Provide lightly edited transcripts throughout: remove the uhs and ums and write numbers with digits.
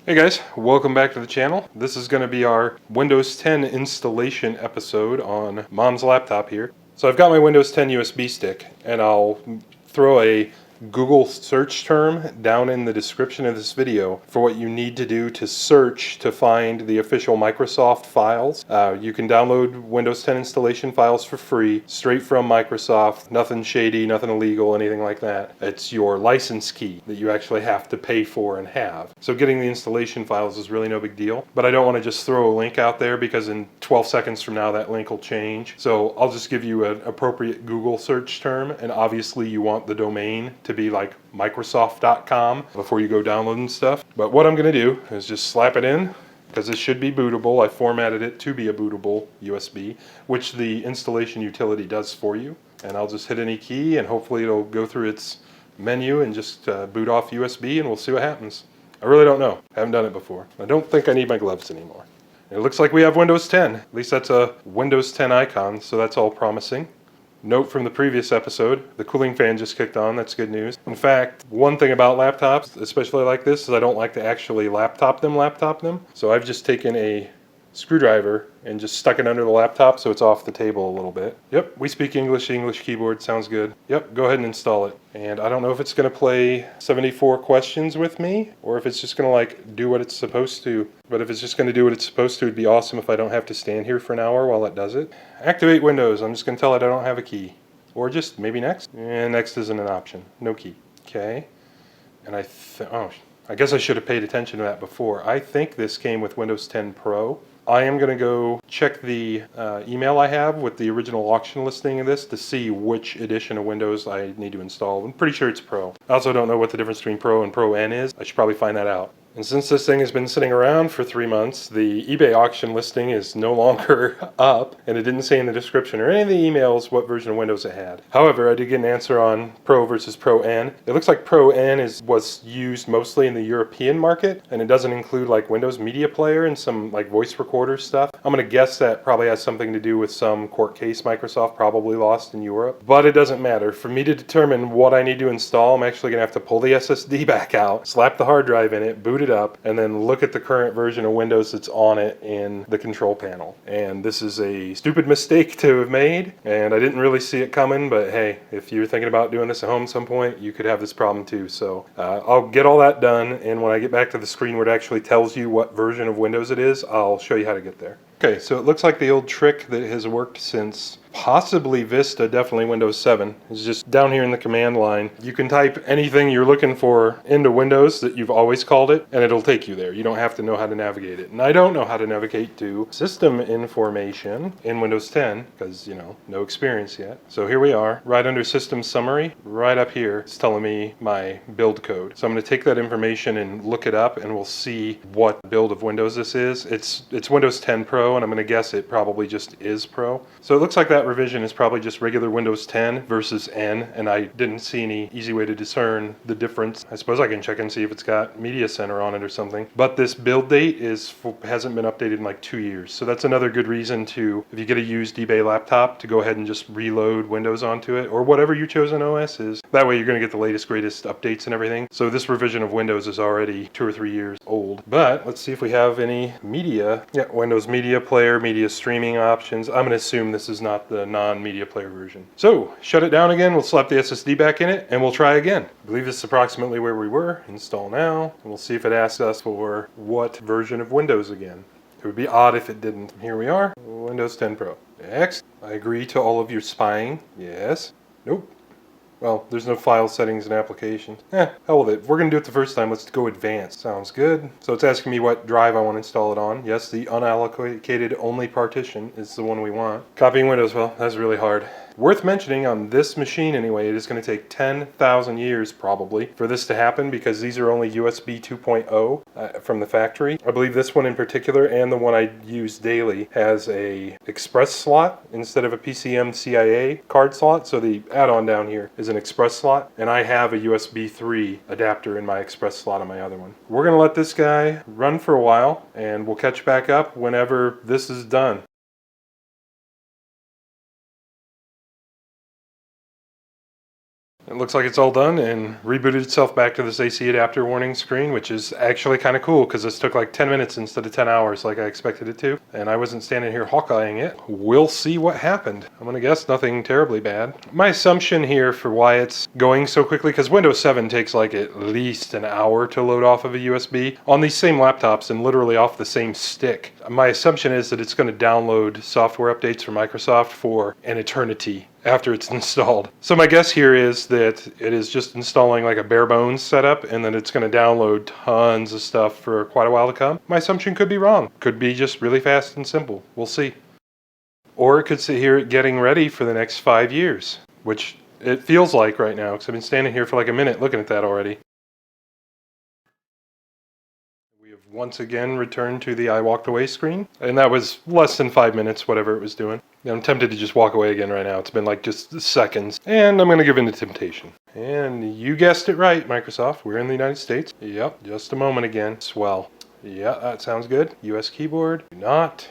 Hey guys, welcome back to the channel. This is going to be our Windows 10 installation episode on Mom's laptop here. So I've got my Windows 10 USB stick, and I'll throw a Google search term down in the description of this video for what you need to do to search to find the official Microsoft files. You can download Windows 10 installation files for free, straight from Microsoft. Nothing shady, nothing illegal, anything like that. It's your license key that you actually have to pay for and have. So getting the installation files is really no big deal, but I don't want to just throw a link out there because in 12 seconds from now that link will change. So I'll just give you an appropriate Google search term, and obviously you want the domain to be like Microsoft.com before you go downloading stuff. But what I'm going to do is just slap it in, because this should be bootable. I formatted it to be a bootable USB, which the installation utility does for you. And I'll just hit any key and hopefully it'll go through its menu and just boot off USB, and we'll see what happens. I really don't know. I haven't done it before. I don't think I need my gloves anymore. It looks like we have Windows 10. At least that's a Windows 10 icon, so that's all promising. Note from the previous episode, the cooling fan just kicked on. That's good news. In fact, one thing about laptops, especially like this, is I don't like to actually laptop them. So I've just taken a screwdriver and just stuck it under the laptop so it's off the table a little bit. Yep, we speak English. English keyboard sounds good. Yep, go ahead and install it. And I don't know if it's going to play 74 questions with me or if it's just going to like do what it's supposed to. But if it's just going to do what it's supposed to, it'd be awesome if I don't have to stand here for an hour while it does it. Activate Windows. I'm just going to tell it I don't have a key. Or just maybe next. And next isn't an option. No key. Okay. And I guess I should have paid attention to that before. I think this came with Windows 10 Pro. I am going to go check the email I have with the original auction listing of this to see which edition of Windows I need to install. I'm pretty sure it's Pro. I also don't know what the difference between Pro and Pro N is. I should probably find that out. And since this thing has been sitting around for 3 months, the eBay auction listing is no longer up, and it didn't say in the description or any of the emails what version of Windows it had. However, I did get an answer on Pro versus Pro N. It looks like Pro N was used mostly in the European market, and it doesn't include like Windows Media Player and some like voice recorder stuff. I'm going to guess that probably has something to do with some court case Microsoft probably lost in Europe, but it doesn't matter. For me to determine what I need to install, I'm actually going to have to pull the SSD back out, slap the hard drive in it, boot it up, and then look at the current version of Windows that's on it in the control panel. And this is a stupid mistake to have made, and I didn't really see it coming, but hey, if you're thinking about doing this at home at some point, you could have this problem too. So I'll get all that done, and when I get back to the screen where it actually tells you what version of Windows it is, I'll show you how to get there. Okay, so it looks like the old trick that has worked since possibly Vista, definitely Windows 7, is just down here in the command line. You can type anything you're looking for into Windows that you've always called it, and it'll take you there. You don't have to know how to navigate it. And I don't know how to navigate to system information in Windows 10 because, you know, no experience yet. So here we are, right under System Summary, right up here, it's telling me my build code. So I'm going to take that information and look it up, and we'll see what build of Windows this is. It's Windows 10 Pro, and I'm going to guess it probably just is Pro. So it looks like that revision is probably just regular Windows 10 versus N, and I didn't see any easy way to discern the difference. I suppose I can check and see if it's got Media Center on it or something. But this build date hasn't been updated in like 2 years. So that's another good reason to, if you get a used eBay laptop, to go ahead and just reload Windows onto it, or whatever your chosen OS is. That way you're going to get the latest, greatest updates and everything. So this revision of Windows is already 2 or 3 years old. But let's see if we have any media. Yeah, Windows Media Player, media streaming options. I'm going to assume this is not the non-media player version. So shut it down again, we'll slap the SSD back in it, and we'll try again. I believe this is approximately where we were. Install now, and we'll see if it asks us for what version of Windows again. It would be odd if it didn't. Here we are, Windows 10 Pro. Next. I agree to all of your spying. Yes. Nope. Well, there's no file settings and applications. Hell with it. If we're going to do it the first time, let's go advanced. Sounds good. So it's asking me what drive I want to install it on. Yes, the unallocated only partition is the one we want. Copying Windows, well, that's really hard. Worth mentioning, on this machine anyway, it is going to take 10,000 years probably for this to happen because these are only USB 2.0 from the factory. I believe this one in particular, and the one I use daily, has a express slot instead of a PCM CIA card slot. So the add-on down here is an express slot, and I have a USB 3 adapter in my express slot on my other one. We're going to let this guy run for a while, and we'll catch back up whenever this is done. It looks like it's all done and rebooted itself back to this AC adapter warning screen, which is actually kind of cool because this took like 10 minutes instead of 10 hours like I expected it to. And I wasn't standing here hawkeyeing it. We'll see what happened. I'm going to guess nothing terribly bad. My assumption here for why it's going so quickly, because Windows 7 takes like at least an hour to load off of a USB on these same laptops and literally off the same stick. My assumption is that it's going to download software updates from Microsoft for an eternity after it's installed. So my guess here is that it is just installing like a bare bones setup and then it's going to download tons of stuff for quite a while to come. My assumption could be wrong. Could be just really fast and simple. We'll see. Or it could sit here getting ready for the next 5 years, which it feels like right now because I've been standing here for like a minute looking at that already. Once again returned to the I walked away screen, and that was less than 5 minutes, whatever it was doing. I'm tempted to just walk away again right now. It's been like just seconds, and I'm going to give in to temptation. And you guessed it right, Microsoft. We're in the United States. Yep, just a moment again. Swell. Yeah, that sounds good. US keyboard. Do not.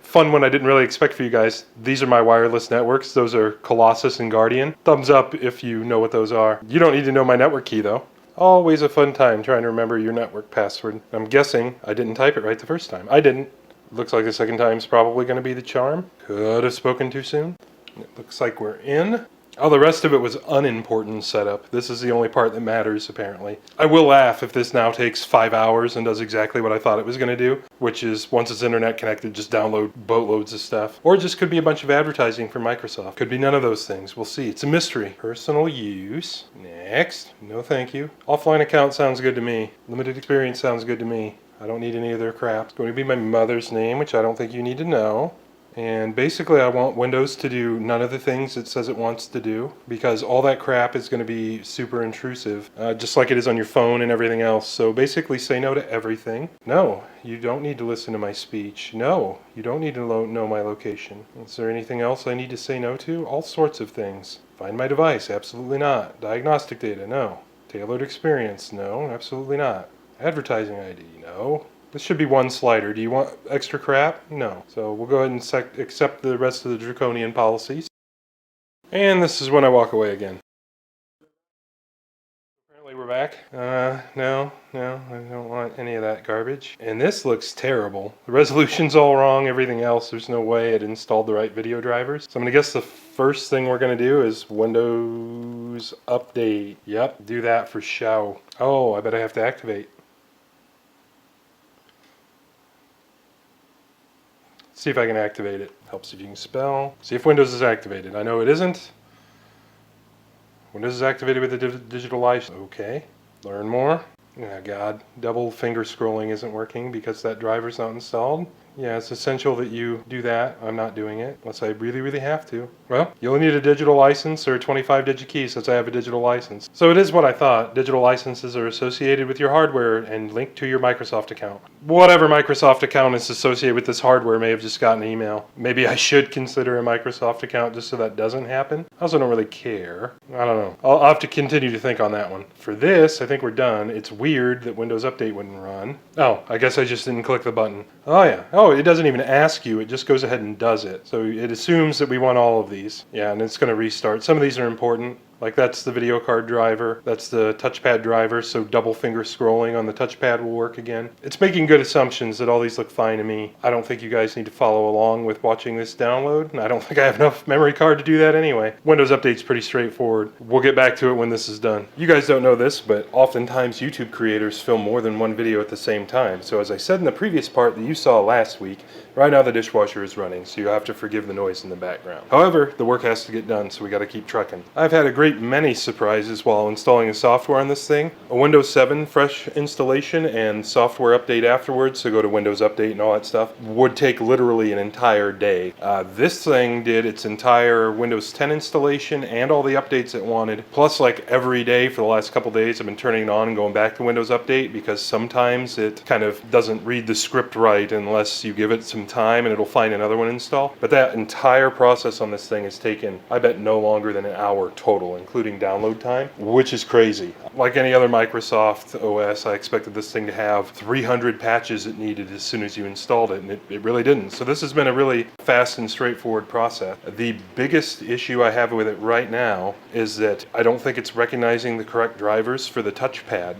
Fun one I didn't really expect for you guys. These are my wireless networks. Those are Colossus and Guardian. Thumbs up if you know what those are. You don't need to know my network key though. Always a fun time trying to remember your network password. I'm guessing I didn't type it right the first time. I didn't. Looks like the second time's probably going to be the charm. Could have spoken too soon. It looks like we're in. Oh, the rest of it was unimportant setup. This is the only part that matters, apparently. I will laugh if this now takes 5 hours and does exactly what I thought it was going to do, which is, once it's internet connected, just download boatloads of stuff. Or it just could be a bunch of advertising from Microsoft. Could be none of those things. We'll see. It's a mystery. Personal use. Next. No thank you. Offline account sounds good to me. Limited experience sounds good to me. I don't need any of their crap. It's going to be my mother's name, which I don't think you need to know. And basically I want Windows to do none of the things it says it wants to do, because all that crap is going to be super intrusive, just like it is on your phone and everything else. So basically say no to everything. No, you don't need to listen to my speech. No, you don't need to know my location. Is there anything else I need to say no to? All sorts of things. Find my device? Absolutely not. Diagnostic data? No. Tailored experience? No, absolutely not. Advertising ID? No. This should be one slider. Do you want extra crap? No. So we'll go ahead and accept the rest of the draconian policies. And this is when I walk away again. Apparently we're back. No, I don't want any of that garbage. And this looks terrible. The resolution's all wrong, everything else. There's no way it installed the right video drivers. So I'm gonna guess the first thing we're gonna do is Windows Update. Yep, do that for show. Oh, I bet I have to activate. See if I can activate it. Helps if you can spell. See if Windows is activated. I know it isn't. Windows is activated with the digital license. Okay. Learn more. Oh God. Double finger scrolling isn't working because that driver's not installed. Yeah, it's essential that you do that. I'm not doing it unless I really have to. Well, you'll need a digital license or a 25-digit key since I have a digital license. So it is what I thought. Digital licenses are associated with your hardware and linked to your Microsoft account. Whatever Microsoft account is associated with this hardware may have just gotten an email. Maybe I should consider a Microsoft account just so that doesn't happen. I also don't really care. I don't know. I'll have to continue to think on that one. For this, I think we're done. It's weird that Windows Update wouldn't run. Oh, I guess I just didn't click the button. Oh yeah. Oh, it doesn't even ask you. It just goes ahead and does it. So it assumes that we want all of these. Yeah, and it's going to restart. Some of these are important. Like that's the video card driver, that's the touchpad driver, so double finger scrolling on the touchpad will work again. It's making good assumptions that all these look fine to me. I don't think you guys need to follow along with watching this download, and I don't think I have enough memory card to do that anyway. Windows Update's pretty straightforward. We'll get back to it when this is done. You guys don't know this, but oftentimes YouTube creators film more than one video at the same time. So as I said in the previous part that you saw last week, right now the dishwasher is running, so you have to forgive the noise in the background. However, the work has to get done, so we got to keep trucking. I've had a great many surprises while installing the software on this thing. A Windows 7 fresh installation and software update afterwards, so go to Windows Update and all that stuff, would take literally an entire day. This thing did its entire Windows 10 installation and all the updates it wanted, plus like every day for the last couple days I've been turning it on and going back to Windows Update because sometimes it kind of doesn't read the script right unless you give it some time and it'll find another one install. But that entire process on this thing has taken, I bet, no longer than an hour total. schedule, including download time, which is crazy. Like any other Microsoft OS, I expected this thing to have 300 patches it needed as soon as you installed it, and it really didn't. So this has been a really fast and straightforward process. The biggest issue I have with it right now is that I don't think it's recognizing the correct drivers for the touchpad.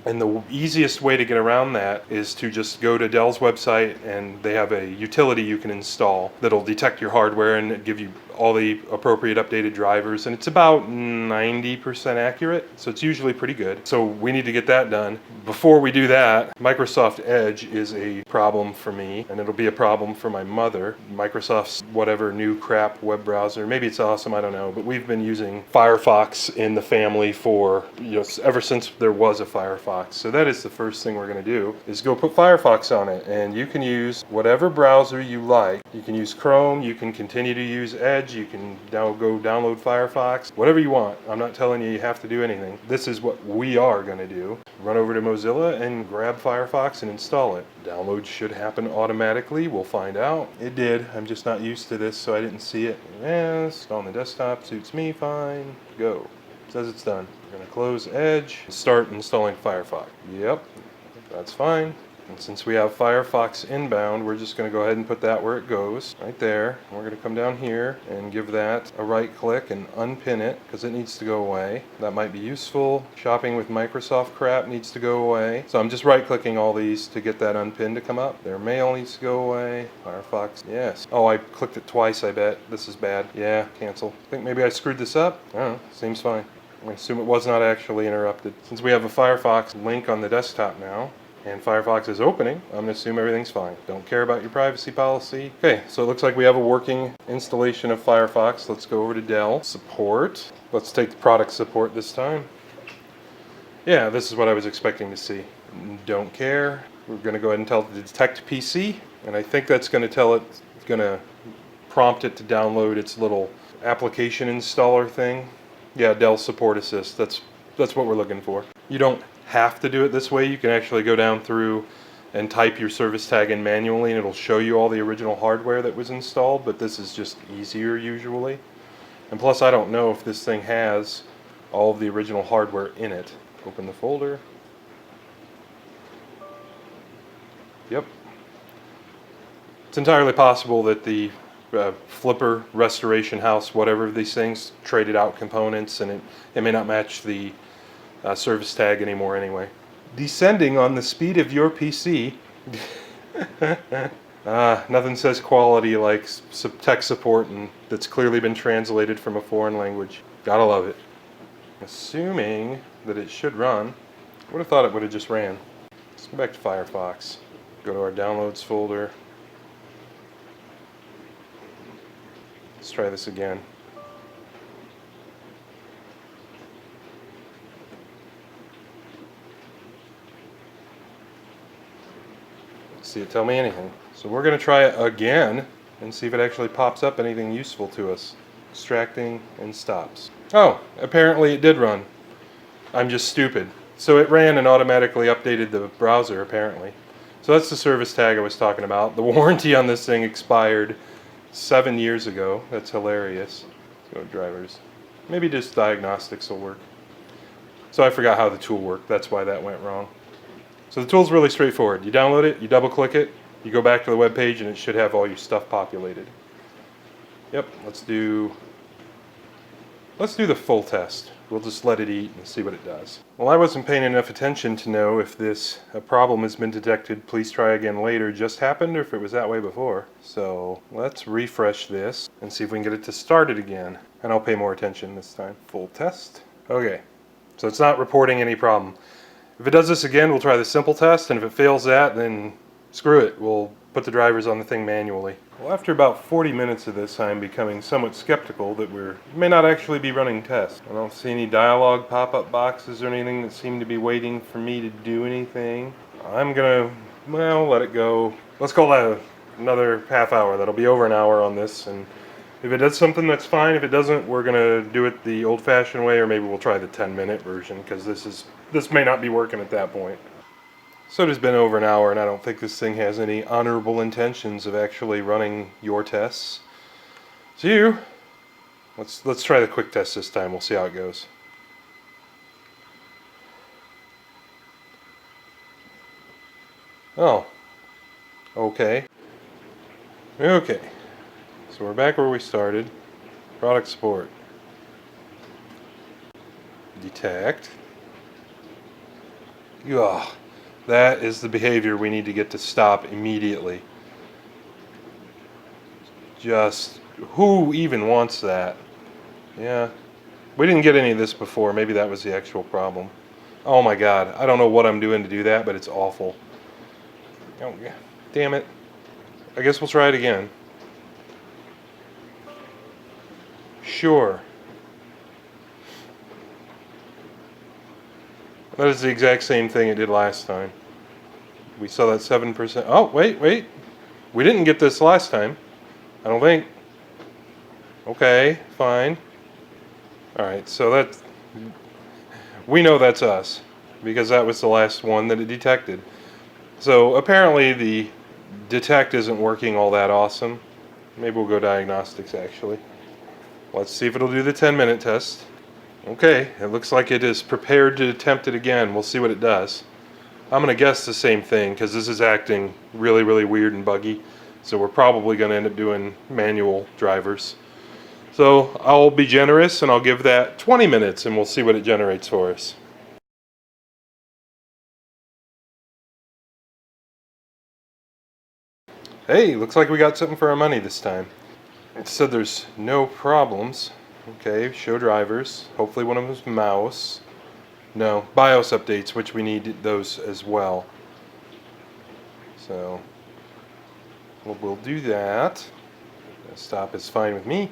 And the easiest way to get around that is to just go to Dell's website, and they have a utility you can install that'll detect your hardware and give you all the appropriate updated drivers, and it's about 90% accurate, so it's usually pretty good. So we need to get that done. Before we do that, Microsoft Edge is a problem for me, and it'll be a problem for my mother. Microsoft's whatever new crap web browser, maybe it's awesome, I don't know, but we've been using Firefox in the family for, ever since there was a Firefox. So that is the first thing we're going to do, is go put Firefox on it, and you can use whatever browser you like. You can use Chrome, you can continue to use Edge, you can now go download Firefox, whatever you want. I'm not telling you have to do anything. This is what we are going to do. Run over to Mozilla and grab Firefox and install it. Download should happen automatically. We'll find out. It did. I'm just not used to this, so I didn't see it. Yes, on the desktop suits me fine. Go. It says it's done. We're going to close Edge and start installing Firefox. Yep, that's fine. And since we have Firefox inbound, we're just going to go ahead and put that where it goes, right there. And we're going to come down here and give that a right click and unpin it, because it needs to go away. That might be useful. Shopping with Microsoft crap needs to go away. So I'm just right clicking all these to get that unpin to come up. Their mail needs to go away. Firefox, yes. Oh, I clicked it twice, I bet. This is bad. Yeah, cancel. I think maybe I screwed this up. I don't know, seems fine. I assume it was not actually interrupted. Since we have a Firefox link on the desktop now, and Firefox is opening, I'm going to assume everything's fine. Don't care about your privacy policy. Okay, so it looks like we have a working installation of Firefox. Let's go over to Dell Support. Let's take the product support this time. Yeah, this is what I was expecting to see. Don't care. We're going to go ahead and tell it to detect PC, and I think that's going to tell it, it's going to prompt it to download its little application installer thing. Yeah, Dell SupportAssist. That's what we're looking for. You don't have to do it this way. You can actually go down through and type your service tag in manually, and it'll show you all the original hardware that was installed, but this is just easier usually. And plus, I don't know if this thing has all of the original hardware in it. Open the folder. Yep. It's entirely possible that the Flipper, Restoration House, whatever of these things, traded out components, and it may not match the service tag anymore anyway. Descending on the speed of your PC. Nothing says quality like tech support and that's clearly been translated from a foreign language. Gotta love it. Assuming that it should run. I would have thought it would have just ran. Let's go back to Firefox. Go to our downloads folder. Let's try this again. See it tell me anything. So we're going to try it again and see if it actually pops up anything useful to us. Extracting and stops. Oh, apparently it did run. I'm just stupid. So it ran and automatically updated the browser apparently. So that's the service tag I was talking about. The warranty on this thing expired 7 years ago. That's hilarious. Let's go to drivers. Maybe just diagnostics will work. So I forgot how the tool worked. That's why that went wrong. So the tool's really straightforward. You download it, you double click it, you go back to the web page, and it should have all your stuff populated. Yep, let's do the full test. We'll just let it eat and see what it does. Well, I wasn't paying enough attention to know if a problem has been detected, please try again later, just happened, or if it was that way before. So let's refresh this and see if we can get it to start it again. And I'll pay more attention this time. Full test. Okay, so it's not reporting any problem. If it does this again, we'll try the simple test, and if it fails that, then screw it. We'll put the drivers on the thing manually. Well, after about 40 minutes of this, I'm becoming somewhat skeptical that we may not actually be running tests. I don't see any dialog pop-up boxes or anything that seem to be waiting for me to do anything. I'm gonna, well, let it go. Let's call that another half hour. That'll be over an hour on this, and if it does something, that's fine. If it doesn't, we're gonna do it the old-fashioned way, or maybe we'll try the 10-minute version, because this may not be working at that point. So it has been over an hour, and I don't think this thing has any honorable intentions of actually running your tests. So Let's try the quick test this time. We'll see how it goes. Oh. Okay. Okay. So we're back where we started. Product support. Detect. Ugh. That is the behavior we need to get to stop immediately. Just, who even wants that? Yeah. We didn't get any of this before. Maybe that was the actual problem. Oh my god. I don't know what I'm doing to do that, but it's awful. Oh, damn it. I guess we'll try it again. Sure. That is the exact same thing it did last time. We saw that 7%. Oh, wait. We didn't get this last time. I don't think. Okay, fine. Alright, so that... we know that's us, because that was the last one that it detected. So apparently the detect isn't working all that awesome. Maybe we'll go diagnostics actually. Let's see if it'll do the 10-minute test. Okay, it looks like it is prepared to attempt it again. We'll see what it does. I'm going to guess the same thing because this is acting really, really weird and buggy. So we're probably going to end up doing manual drivers. So I'll be generous and I'll give that 20 minutes and we'll see what it generates for us. Hey, looks like we got something for our money this time. It said there's no problems. Okay, show drivers. Hopefully one of them is mouse. No, BIOS updates, which we need those as well. So we'll do that. Desktop is fine with me.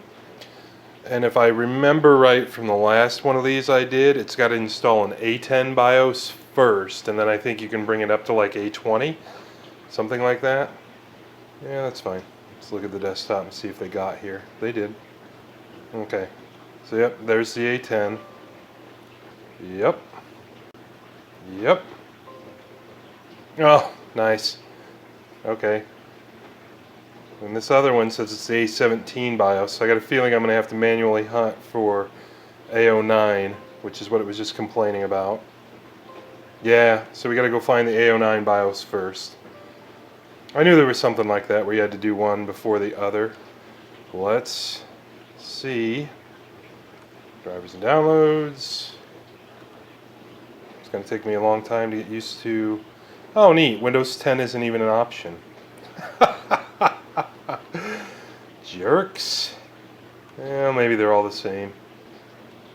And if I remember right from the last one of these I did, it's got to install an A10 BIOS first, and then I think you can bring it up to like A20, something like that. Yeah, that's fine. Let's look at the desktop and see if they got here. They did. Okay. So yep, there's the A10. Yep. Yep. Oh, nice. Okay. And this other one says it's the A17 BIOS, so I got a feeling I'm going to have to manually hunt for A09, which is what it was just complaining about. Yeah, so we got to go find the A09 BIOS first. I knew there was something like that where you had to do one before the other. Let's see. Drivers and downloads. It's going to take me a long time to get used to. Oh, neat. Windows 10 isn't even an option. Jerks. Well, maybe they're all the same.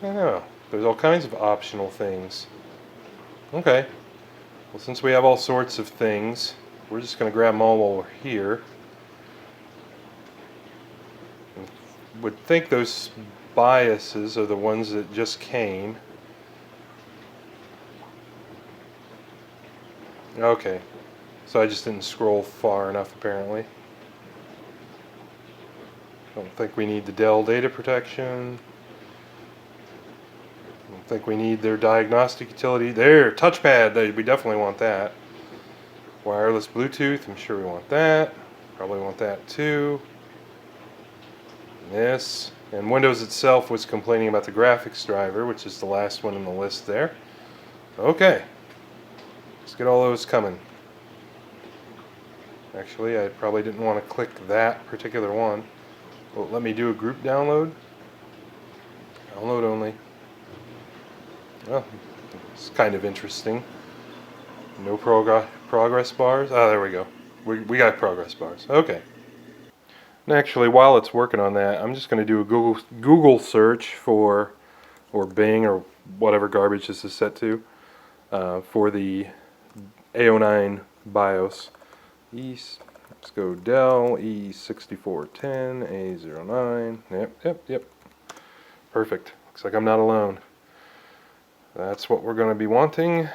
I don't know. There's all kinds of optional things. Okay. Well, since we have all sorts of things, we're just going to grab them all while we're here. Would think those BIOSes are the ones that just came. Okay. So I just didn't scroll far enough apparently. Don't think we need the Dell data protection. Don't think we need their diagnostic utility. There, touchpad, we definitely want that. Wireless Bluetooth, I'm sure we want that. Probably want that too. This. And Windows itself was complaining about the graphics driver, which is the last one in the list there. Okay. Let's get all those coming. Actually, I probably didn't want to click that particular one. Well, let me do a group download. Download only. Well, it's kind of interesting. No progress bars. Oh, there we go. We got progress bars. Okay. And actually, while it's working on that, I'm just going to do a Google search for, or Bing, or whatever garbage this is set to, for the A09 BIOS. Let's go Dell E6410 A09. Yep. Perfect. Looks like I'm not alone. That's what we're going to be wanting.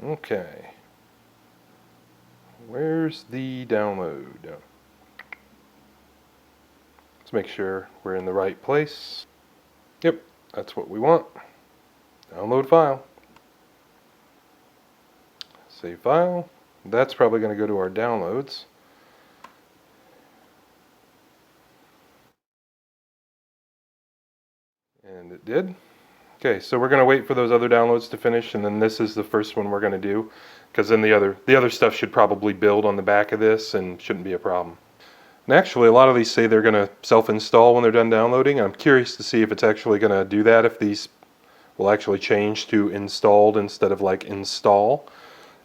Okay. Where's the download? Let's make sure we're in the right place. Yep, that's what we want. Download file. Save file. That's probably going to go to our downloads. And it did. Okay, so we're going to wait for those other downloads to finish, and then this is the first one we're going to do, because then the other stuff should probably build on the back of this and shouldn't be a problem. And actually, a lot of these say they're going to self-install when they're done downloading. I'm curious to see if it's actually going to do that, if these will actually change to installed instead of like install,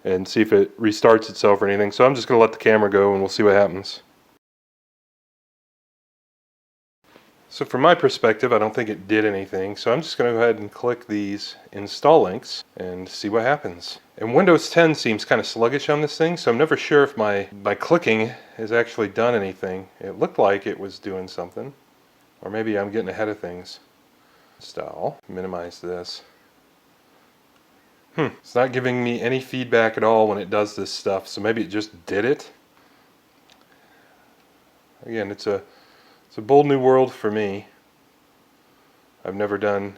and see if it restarts itself or anything. So I'm just going to let the camera go and we'll see what happens. So from my perspective, I don't think it did anything, so I'm just going to go ahead and click these install links and see what happens. And Windows 10 seems kind of sluggish on this thing, so I'm never sure if my clicking has actually done anything. It looked like it was doing something, or maybe I'm getting ahead of things. Install, minimize this. It's not giving me any feedback at all when it does this stuff, so maybe it just did it. Again, it's a bold new world for me. I've never done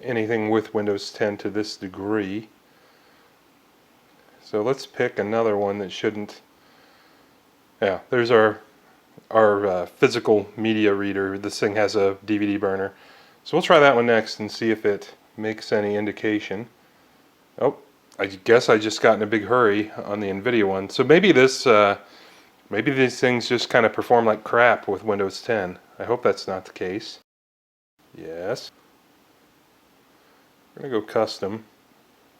anything with Windows 10 to this degree. So let's pick another one that shouldn't. Yeah, there's our physical media reader. This thing has a DVD burner. So we'll try that one next and see if it makes any indication. Oh, I guess I just got in a big hurry on the NVIDIA one. So maybe this maybe these things just kind of perform like crap with Windows 10. I hope that's not the case. Yes. We're going to go custom.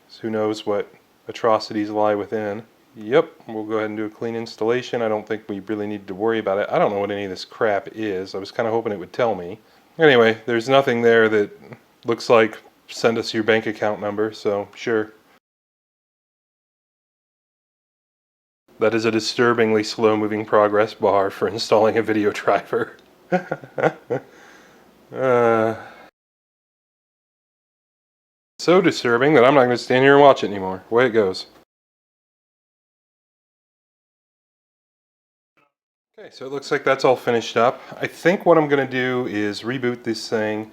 So who knows what atrocities lie within. Yep, we'll go ahead and do a clean installation. I don't think we really need to worry about it. I don't know what any of this crap is. I was kind of hoping it would tell me. Anyway, there's nothing there that looks like send us your bank account number, so sure. That is a disturbingly slow-moving progress bar for installing a video driver. So disturbing that I'm not going to stand here and watch it anymore. Away it goes. Okay, so it looks like that's all finished up. I think what I'm going to do is reboot this thing,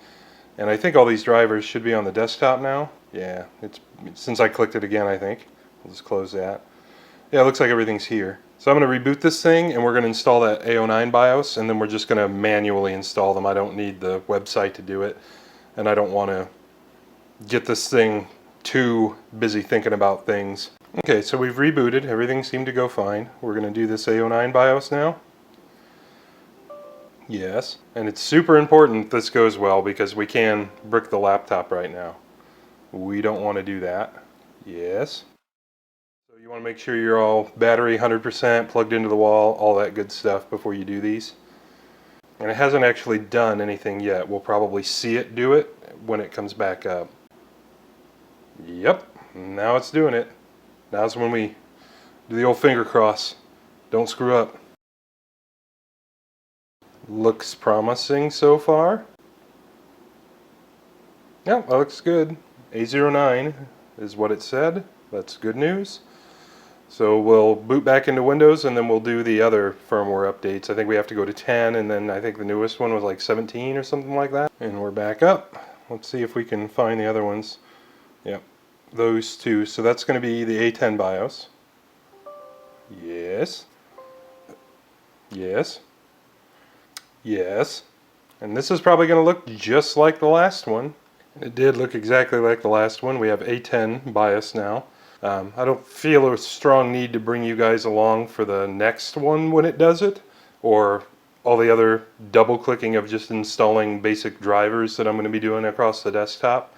and I think all these drivers should be on the desktop now. Yeah, it's since I clicked it again, I think. We'll just close that. Yeah, it looks like everything's here. So I'm going to reboot this thing, and we're going to install that A09 BIOS, and then we're just going to manually install them. I don't need the website to do it, and I don't want to get this thing too busy thinking about things. Okay, so we've rebooted. Everything seemed to go fine. We're going to do this A09 BIOS now. Yes, and it's super important this goes well because we can brick the laptop right now. We don't want to do that. Yes. So you want to make sure you're all battery 100%, plugged into the wall, all that good stuff before you do these. And it hasn't actually done anything yet. We'll probably see it do it when it comes back up. Yep, now it's doing it. Now's when we do the old finger cross. Don't screw up. Looks promising so far. Yeah, that looks good. A09 is what it said. That's good news. So we'll boot back into Windows and then we'll do the other firmware updates. I think we have to go to 10 and then I think the newest one was like 17 or something like that. And we're back up. Let's see if we can find the other ones. Yep, those two. So that's going to be the A10 BIOS. Yes. Yes. Yes. And this is probably going to look just like the last one. It did look exactly like the last one. We have A10 BIOS now. I don't feel a strong need to bring you guys along for the next one when it does it, or all the other double clicking of just installing basic drivers that I'm going to be doing across the desktop.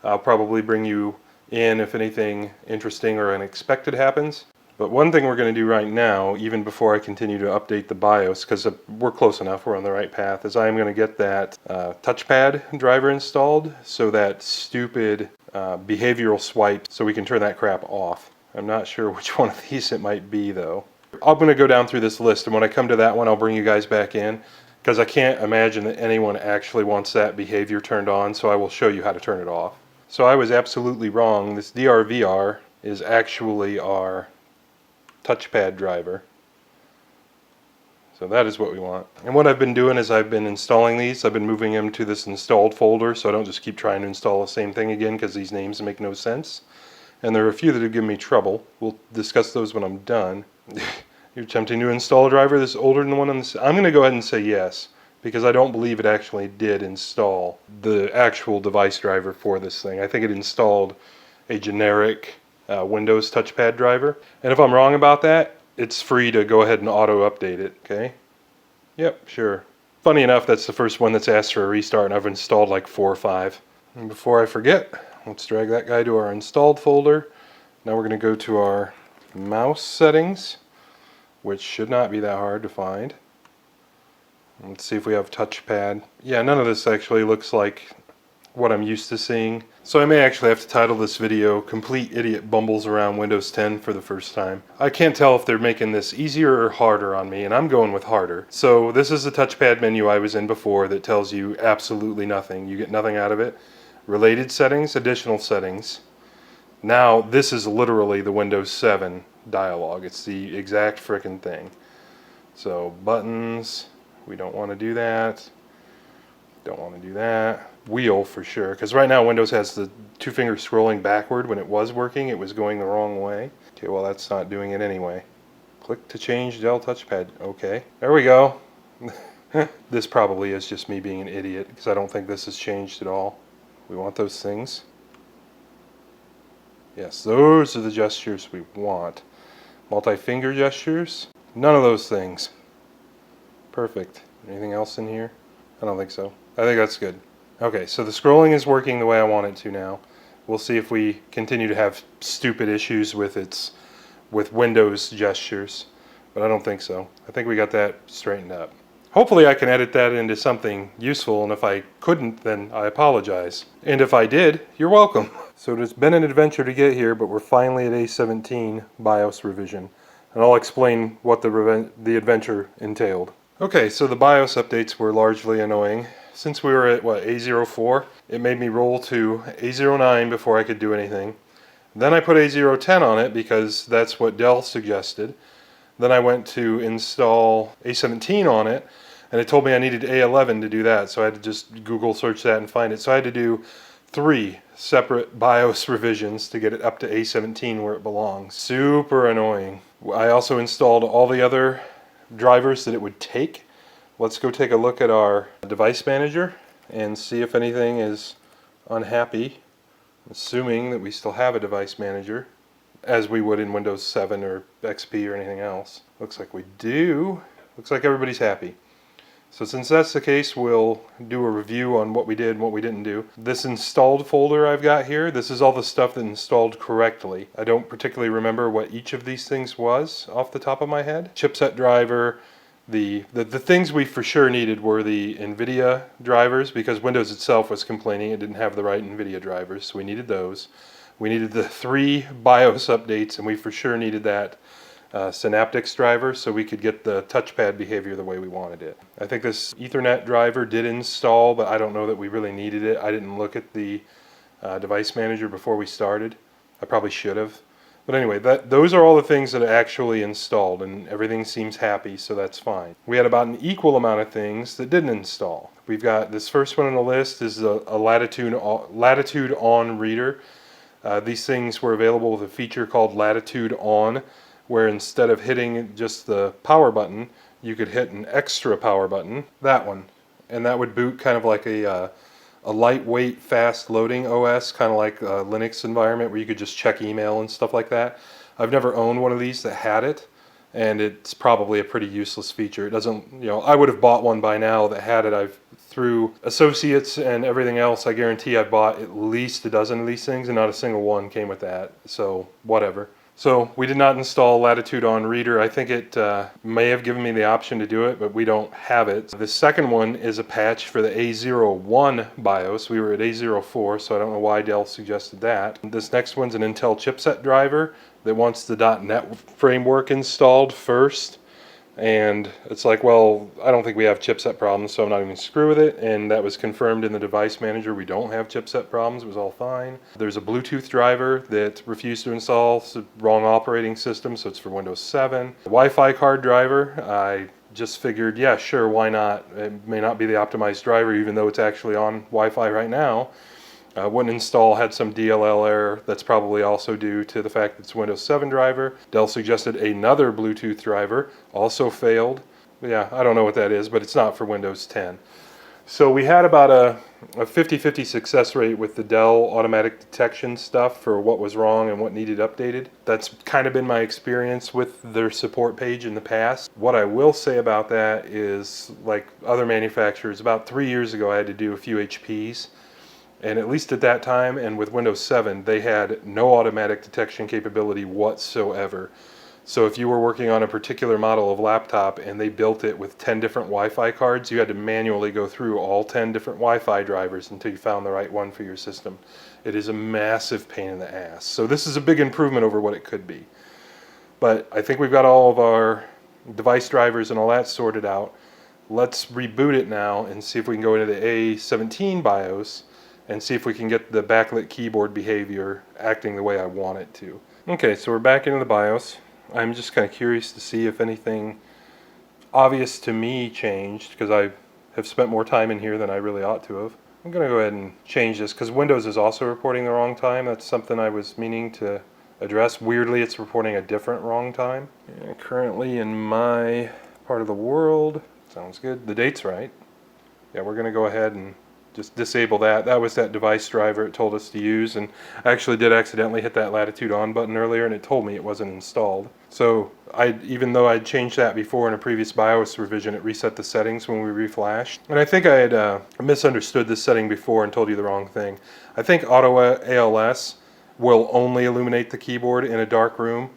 I'll probably bring you in if anything interesting or unexpected happens. But one thing we're going to do right now, even before I continue to update the BIOS, because we're close enough, we're on the right path, is I'm going to get that Touchpad driver installed, so that stupid behavioral swipe, so we can turn that crap off. I'm not sure which one of these it might be, though. I'm going to go down through this list, and when I come to that one, I'll bring you guys back in, because I can't imagine that anyone actually wants that behavior turned on, so I will show you how to turn it off. So I was absolutely wrong. This DRVR is actually our Touchpad driver. So that is what we want. And what I've been doing is I've been installing these. I've been moving them to this installed folder so I don't just keep trying to install the same thing again because these names make no sense. and there are a few that have given me trouble. We'll discuss those when I'm done. You're attempting to install a driver that's older than the one on this. I'm going to go ahead and say yes, because I don't believe it actually did install the actual device driver for this thing. I think it installed a generic Windows touchpad driver. And if I'm wrong about that, it's free to go ahead and auto update it, okay? Yep, sure. Funny enough, that's the first one that's asked for a restart, and I've installed like 4 or 5. And before I forget, let's drag that guy to our installed folder. Now we're going to go to our mouse settings, which should not be that hard to find. Let's see if we have touchpad. Yeah, none of this actually looks like what I'm used to seeing. So I may actually have to title this video Complete Idiot Bumbles Around Windows 10 for the first time. I can't tell if they're making this easier or harder on me, and I'm going with harder. So this is the touchpad menu I was in before that tells you absolutely nothing. You get nothing out of it. Related settings, additional settings. Now this is literally the Windows 7 dialog. It's the exact frickin' thing. So buttons, we don't want to do that. Don't want to do that. Wheel for sure, because right now Windows has the 2-finger scrolling backward. When it was working, it was going the wrong way. Okay, well that's not doing it anyway. Click to change Dell touchpad. Okay, there we go. This probably is just me being an idiot, because I don't think this has changed at all. We want those things. Yes, those are the gestures we want. Multi-finger gestures? None of those things. Perfect. Anything else in here? I don't think so. I think that's good. Okay, so the scrolling is working the way I want it to now. We'll see if we continue to have stupid issues with Windows gestures, but I don't think so. I think we got that straightened up. Hopefully I can edit that into something useful, and if I couldn't, then I apologize. And if I did, you're welcome. So it's been an adventure to get here, but we're finally at A17 BIOS revision, and I'll explain what the adventure entailed. Okay, so the BIOS updates were largely annoying. Since we were at, A04, it made me roll to A09 before I could do anything. Then I put A010 on it because that's what Dell suggested. Then I went to install A17 on it, and it told me I needed A11 to do that, so I had to just Google search that and find it. So I had to do 3 separate BIOS revisions to get it up to A17 where it belongs. Super annoying. I also installed all the other drivers that it would take. Let's go take a look at our device manager and see if anything is unhappy, assuming that we still have a device manager, as we would in Windows 7 or XP or anything else. Looks like we do. Looks like everybody's happy. So since that's the case, we'll do a review on what we did and what we didn't do. This installed folder I've got here, this is all the stuff that installed correctly. I don't particularly remember what each of these things was off the top of my head. Chipset driver, the things we for sure needed were the NVIDIA drivers, because Windows itself was complaining it didn't have the right NVIDIA drivers, so we needed those. We needed the 3 BIOS updates, and we for sure needed that Synaptics driver so we could get the touchpad behavior the way we wanted it. I think this Ethernet driver did install, but I don't know that we really needed it. I didn't look at the device manager before we started. I probably should have. But anyway, those are all the things that are actually installed, and everything seems happy, so that's fine. We had about an equal amount of things that didn't install. We've got this first one on the list is a Latitude On reader. These things were available with a feature called Latitude On, where instead of hitting just the power button, you could hit an extra power button, that one, and that would boot kind of like a lightweight, fast loading OS, kind of like a Linux environment where you could just check email and stuff like that. I've never owned one of these that had it, and it's probably a pretty useless feature. It doesn't, I would have bought one by now that had it. Through associates and everything else, I guarantee I bought at least a dozen of these things, and not a single one came with that, so whatever. So we did not install Latitude On Reader. I think it may have given me the option to do it, but we don't have it. The second one is a patch for the A01 BIOS. We were at A04, so I don't know why Dell suggested that. This next one's an Intel chipset driver that wants the .NET framework installed first. And it's like, well, I don't think we have chipset problems, so I'm not even going to screw with it. And that was confirmed in the device manager. We don't have chipset problems. It was all fine. There's a Bluetooth driver that refused to install. It's the wrong operating system, so it's for Windows 7. The Wi-Fi card driver, I just figured, yeah, sure, why not? It may not be the optimized driver, even though it's actually on Wi-Fi right now. Wouldn't install, had some DLL error. That's probably also due to the fact that it's Windows 7 driver. Dell suggested another Bluetooth driver, also failed. Yeah, I don't know what that is, but it's not for Windows 10. So we had about a 50-50 success rate with the Dell automatic detection stuff for what was wrong and what needed updated. That's kind of been my experience with their support page in the past. What I will say about that is, like other manufacturers, about 3 years ago I had to do a few HPs. And at least at that time, and with Windows 7, they had no automatic detection capability whatsoever. So if you were working on a particular model of laptop and they built it with 10 different Wi-Fi cards, you had to manually go through all 10 different Wi-Fi drivers until you found the right one for your system. It is a massive pain in the ass. So this is a big improvement over what it could be. But I think we've got all of our device drivers and all that sorted out. Let's reboot it now and see if we can go into the A17 BIOS and see if we can get the backlit keyboard behavior acting the way I want it to. Okay, so we're back into the BIOS. I'm just kind of curious to see if anything obvious to me changed, because I have spent more time in here than I really ought to have. I'm going to go ahead and change this because Windows is also reporting the wrong time. That's something I was meaning to address. Weirdly, it's reporting a different wrong time. And currently in my part of the world, sounds good, the date's right. Yeah, we're going to go ahead and just disable that. That was that device driver it told us to use, and I actually did accidentally hit that Latitude on button earlier and it told me it wasn't installed. So even though I'd changed that before in a previous BIOS revision, it reset the settings when we reflashed. And I think I had misunderstood this setting before and told you the wrong thing. I think Auto ALS will only illuminate the keyboard in a dark room.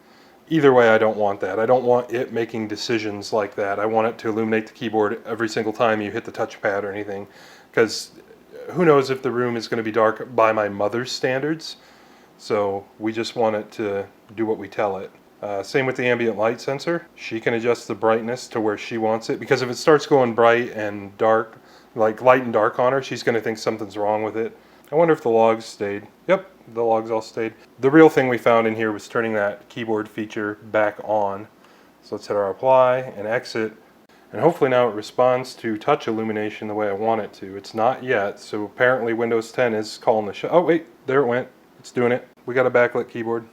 Either way, I don't want that. I don't want it making decisions like that. I want it to illuminate the keyboard every single time you hit the touchpad or anything, because who knows if the room is going to be dark by my mother's standards. So we just want it to do what we tell it. Same with the ambient light sensor. She can adjust the brightness to where she wants it, because if it starts going bright and dark, like light and dark on her, she's going to think something's wrong with it. I wonder if the logs stayed. Yep, the logs all stayed. The real thing we found in here was turning that keyboard feature back on. So let's hit our apply and exit. And hopefully now it responds to touch illumination the way I want it to. It's not yet, so apparently Windows 10 is calling the shot. Oh wait, there it went. It's doing it. We got a backlit keyboard.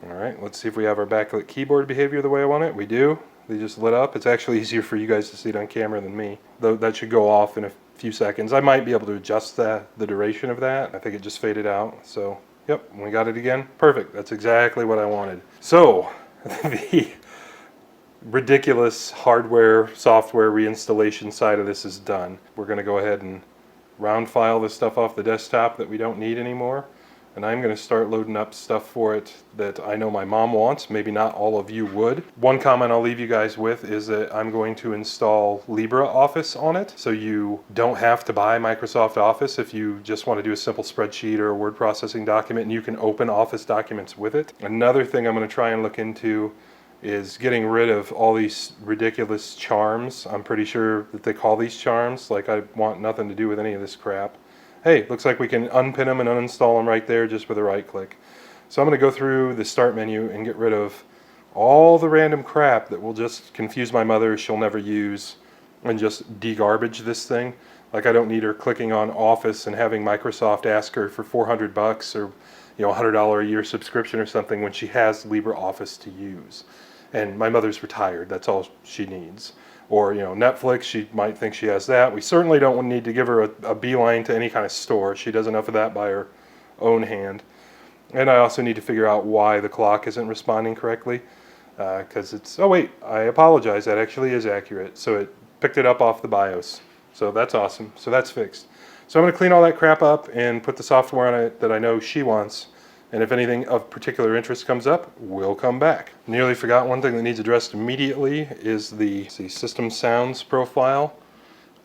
Alright, let's see if we have our backlit keyboard behavior the way I want it. We do. They just lit up. It's actually easier for you guys to see it on camera than me. Though that should go off in a few seconds. I might be able to adjust the duration of that. I think it just faded out. So, yep, we got it again. Perfect. That's exactly what I wanted. So, the ridiculous hardware, software reinstallation side of this is done. We're going to go ahead and round file this stuff off the desktop that we don't need anymore. And I'm going to start loading up stuff for it that I know my mom wants. Maybe not all of you would. One comment I'll leave you guys with is that I'm going to install LibreOffice on it, so you don't have to buy Microsoft Office if you just want to do a simple spreadsheet or a word processing document, and you can open Office documents with it. Another thing I'm going to try and look into is getting rid of all these ridiculous charms. I'm pretty sure that they call these charms. Like, I want nothing to do with any of this crap. Hey, looks like we can unpin them and uninstall them right there just with a right click. So I'm going to go through the start menu and get rid of all the random crap that will just confuse my mother, she'll never use, and just de-garbage this thing. Like, I don't need her clicking on Office and having Microsoft ask her for $400 or $100 a year subscription or something when she has LibreOffice to use. And my mother's retired, that's all she needs. Or, Netflix, she might think she has that. We certainly don't need to give her a beeline to any kind of store. She does enough of that by her own hand. And I also need to figure out why the clock isn't responding correctly. Because it's, oh wait, I apologize, that actually is accurate. So it picked it up off the BIOS. So that's awesome. So that's fixed. So I'm going to clean all that crap up and put the software on it that I know she wants. And if anything of particular interest comes up, we'll come back. Nearly forgot one thing that needs addressed immediately is the system sounds profile.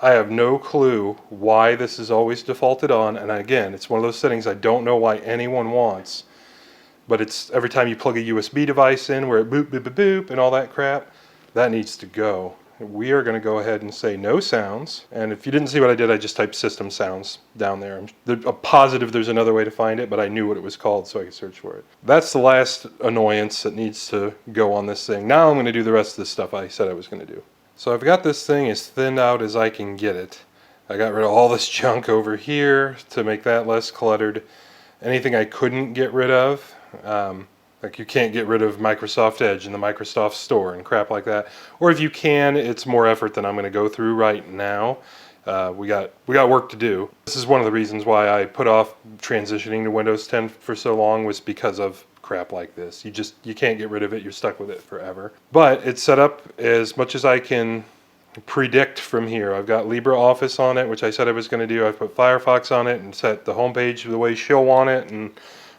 I have no clue why this is always defaulted on, and again, it's one of those settings I don't know why anyone wants, but it's every time you plug a USB device in where it boop, boop, boop, boop, and all that crap, that needs to go. We are going to go ahead and say no sounds, and if you didn't see what I did, I just typed system sounds down there. I'm positive there's another way to find it, but I knew what it was called so I could search for it. That's the last annoyance that needs to go on this thing. Now I'm going to do the rest of the stuff I said I was going to do. So I've got this thing as thinned out as I can get it. I got rid of all this junk over here to make that less cluttered. Anything I couldn't get rid of, like you can't get rid of Microsoft Edge in the Microsoft Store and crap like that. Or if you can, it's more effort than I'm going to go through right now. We got work to do. This is one of the reasons why I put off transitioning to Windows 10 for so long, was because of crap like this. You can't get rid of it. You're stuck with it forever. But it's set up as much as I can predict from here. I've got LibreOffice on it, which I said I was going to do. I've put Firefox on it and set the homepage the way she'll want it, and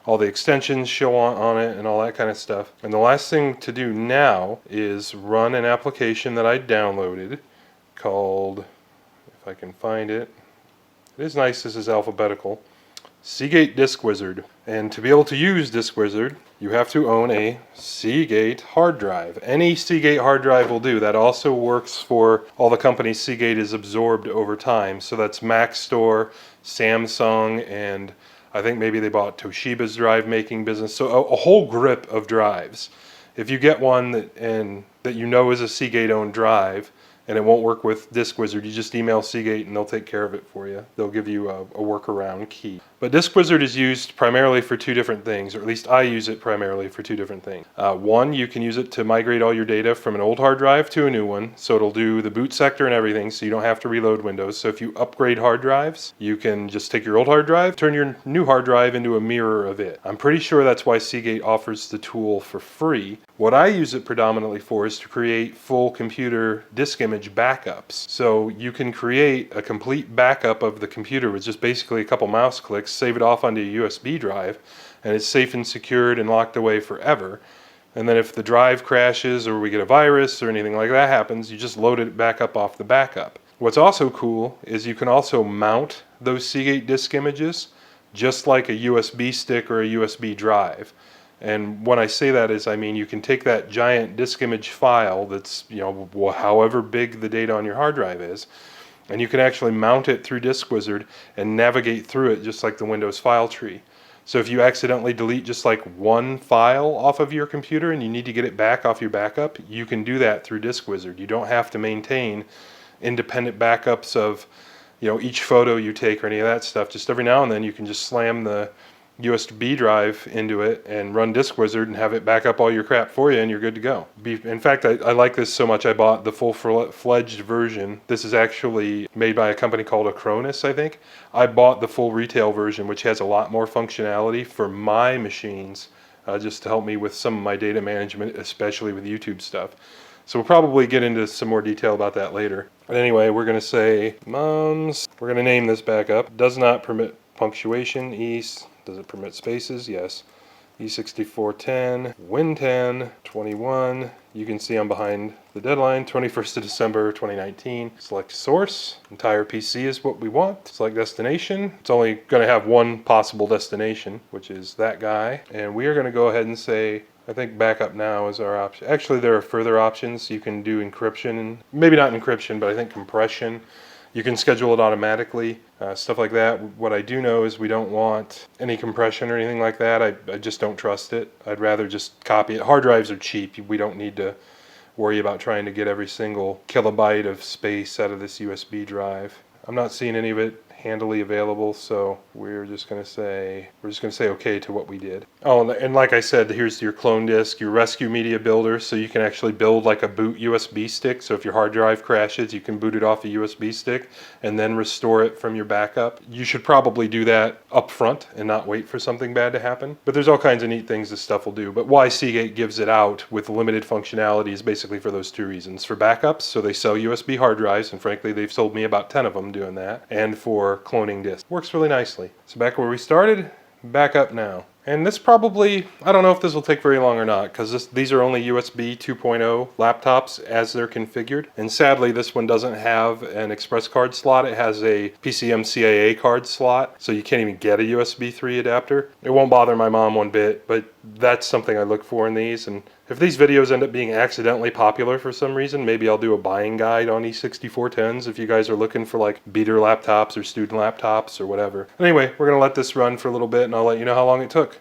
all the extensions she'll want on it, and all that kind of stuff. And the last thing to do now is run an application that I downloaded called, if I can find it, it is nice, this is alphabetical, Seagate DiscWizard. And to be able to use DiscWizard, you have to own a Seagate hard drive. Any Seagate hard drive will do. That also works for all the companies Seagate has absorbed over time. So that's Mac Store, Samsung, and I think maybe they bought Toshiba's drive making business. So a whole grip of drives. If you get one that you know is a Seagate owned drive, and it won't work with DiscWizard, you just email Seagate and they'll take care of it for you. They'll give you a workaround key. But DiscWizard is used primarily for two different things, or at least I use it primarily for two different things. One, you can use it to migrate all your data from an old hard drive to a new one, so it'll do the boot sector and everything, so you don't have to reload Windows. So if you upgrade hard drives, you can just take your old hard drive, turn your new hard drive into a mirror of it. I'm pretty sure that's why Seagate offers the tool for free. What I use it predominantly for is to create full computer disk image backups. So you can create a complete backup of the computer with just basically a couple mouse clicks, save it off onto a USB drive, and it's safe and secured and locked away forever. And then if the drive crashes or we get a virus or anything like that happens, you just load it back up off the backup. What's also cool is you can also mount those Seagate disk images just like a USB stick or a USB drive. And when I say that is, I mean you can take that giant disk image file that's, however big the data on your hard drive is, and you can actually mount it through DiscWizard and navigate through it just like the Windows file tree. So if you accidentally delete just like one file off of your computer and you need to get it back off your backup, you can do that through DiscWizard. You don't have to maintain independent backups of each photo you take or any of that stuff. Just every now and then you can just slam the USB drive into it and run DiscWizard and have it back up all your crap for you, and you're good to go. In fact, I like this so much I bought the full-fledged version. This is actually made by a company called Acronis, I think. I bought the full retail version, which has a lot more functionality for my machines, just to help me with some of my data management, especially with YouTube stuff. So we'll probably get into some more detail about that later. But anyway, we're going to say, Moms, we're going to name this backup. Does not permit punctuation. Does it permit spaces? Yes. E6410, Win10, 21. You can see I'm behind the deadline, 21st of December 2019. Select source. Entire PC is what we want. Select destination. It's only going to have one possible destination, which is that guy. And we are going to go ahead and say, I think backup now is our option. Actually, there are further options. You can do encryption, maybe not encryption, but I think compression. You can schedule it automatically, stuff like that. What I do know is we don't want any compression or anything like that. I just don't trust it. I'd rather just copy it. Hard drives are cheap. We don't need to worry about trying to get every single kilobyte of space out of this USB drive. I'm not seeing any of it handily available, so we're just going to say okay to what we did. Oh, and like I said, here's your clone disk, your rescue media builder, so you can actually build like a boot USB stick. So if your hard drive crashes, you can boot it off a USB stick and then restore it from your backup. You should probably do that up front and not wait for something bad to happen. But there's all kinds of neat things this stuff will do. But why Seagate gives it out with limited functionality is basically for those two reasons. For backups, so they sell USB hard drives, and frankly they've sold me about 10 of them doing that, and for cloning disk. Works really nicely. So back where we started, back up now. And this probably, I don't know if this will take very long or not, because these are only USB 2.0 laptops as they're configured. And sadly, this one doesn't have an express card slot. It has a PCMCIA card slot, so you can't even get a USB 3 adapter. It won't bother my mom one bit, but that's something I look for in these. And if these videos end up being accidentally popular for some reason, maybe I'll do a buying guide on E6410s if you guys are looking for like beater laptops or student laptops or whatever. Anyway, we're going to let this run for a little bit and I'll let you know how long it took.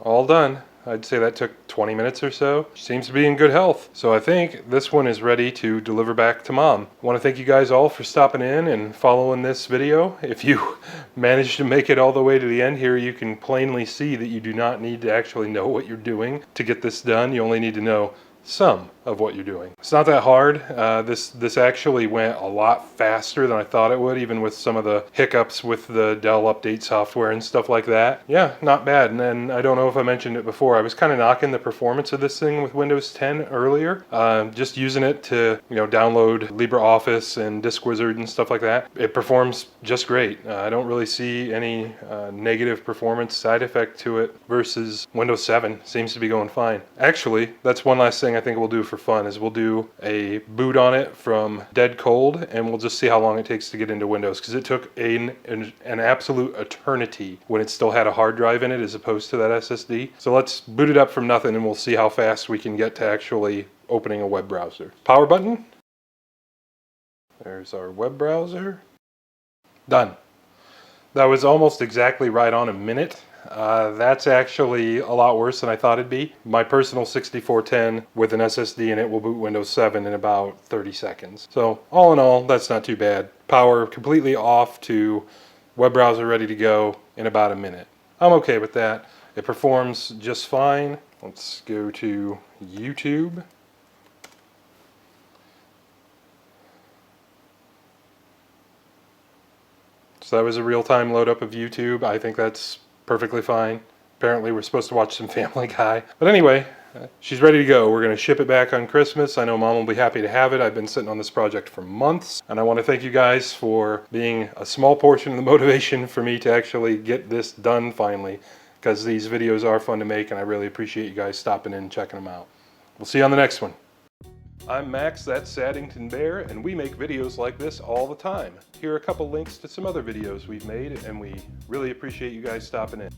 all done. I'd say that took 20 minutes or so. Seems to be in good health. So I think this one is ready to deliver back to Mom. I want to thank you guys all for stopping in and following this video. If you managed to make it all the way to the end here, you can plainly see that you do not need to actually know what you're doing to get this done. You only need to know some of what you're doing. It's not that hard. This actually went a lot faster than I thought it would, even with some of the hiccups with the Dell update software and stuff like that. Yeah, not bad. And then I don't know if I mentioned it before, I was kind of knocking the performance of this thing with Windows 10 earlier, just using it to download LibreOffice and DiscWizard and stuff like that. It performs just great. I don't really see any negative performance side effect to it versus Windows 7. Seems to be going fine. Actually, that's one last thing I think we'll do for fun is we'll do a boot on it from dead cold, and we'll just see how long it takes to get into Windows, because it took an absolute eternity when it still had a hard drive in it as opposed to that SSD. So let's boot it up from nothing and we'll see how fast we can get to actually opening a web browser. Power button. There's our web browser. Done. That was almost exactly right on a minute. That's actually a lot worse than I thought it'd be. My personal 6410 with an SSD in it will boot Windows 7 in about 30 seconds. So all in all, that's not too bad. Power completely off to web browser ready to go in about a minute. I'm okay with that. It performs just fine. Let's go to YouTube. So that was a real-time load up of YouTube. I think that's perfectly fine. Apparently we're supposed to watch some Family Guy. But anyway, she's ready to go. We're going to ship it back on Christmas. I know Mom will be happy to have it. I've been sitting on this project for months, and I want to thank you guys for being a small portion of the motivation for me to actually get this done finally, because these videos are fun to make, and I really appreciate you guys stopping in and checking them out. We'll see you on the next one. I'm Max, that's Saddington Bear, and we make videos like this all the time. Here are a couple links to some other videos we've made, and we really appreciate you guys stopping in.